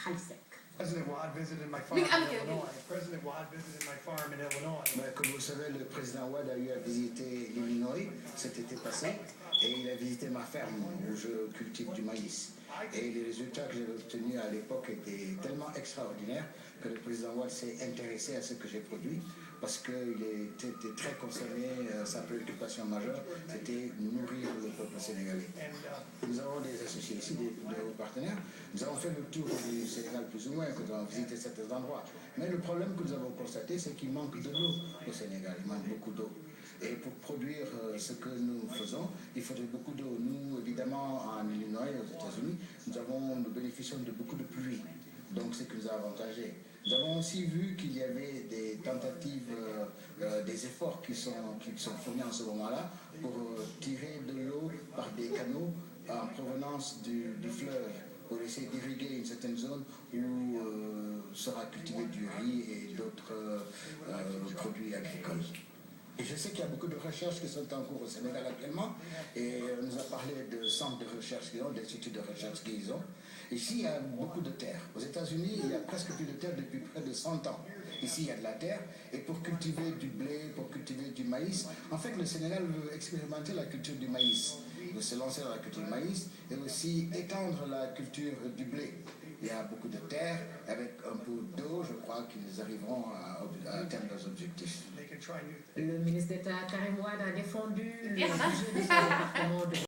xaalis rek. President Watt visited my farm in Illinois. President Watt visited my farm in Illinois. Comme vous le savez, le président Wade a eu à visiter l'Illinois cet été passé et il a visité ma ferme où je cultive du maïs. Et les résultats que j'avais obtenus à l'époque étaient tellement extraordinaires que le président Wade s'est intéressé à ce que j'ai produit parce qu'il était très concerné, sa préoccupation majeure, c'était nourrir le peuple sénégalais. Nous avons des associés ici, des partenaires. Nous avons fait le tour du Sénégal plus ou moins, quand nous avons visité certains endroits. Mais le problème que nous avons constaté, c'est qu'il manque de l'eau au Sénégal, il manque beaucoup d'eau. Et pour produire ce que nous faisons, il faudrait beaucoup d'eau. Nous, évidemment, en Illinois, aux États-Unis, nous bénéficions de beaucoup de pluie. Donc, c'est ce qui nous a avantagés. Nous avons aussi vu qu'il y avait des tentatives, des efforts qui sont fournis en ce moment-là pour tirer de l'eau par des canaux en provenance du fleuve, pour essayer d'irriguer une certaine zone où sera cultivé du riz et d'autres produits agricoles. Et je sais qu'il y a beaucoup de recherches qui sont en cours au Sénégal actuellement, et on nous a parlé de centres de recherche qu'ils ont, d'instituts de recherche qu'ils ont. Ici, il y a beaucoup de terre. Aux États-Unis, il y a presque plus de terre depuis près de 100 ans. Ici, il y a de la terre, et pour cultiver du blé, pour cultiver du maïs, en fait, le Sénégal veut expérimenter la culture du maïs. Il veut se lancer dans la culture du maïs, et aussi étendre la culture du blé. Il y a beaucoup de terre, avec un peu d'eau, je crois qu'ils arriveront à atteindre leurs objectifs. Le ministre d'État Karim Wade a défendu le budget de son département de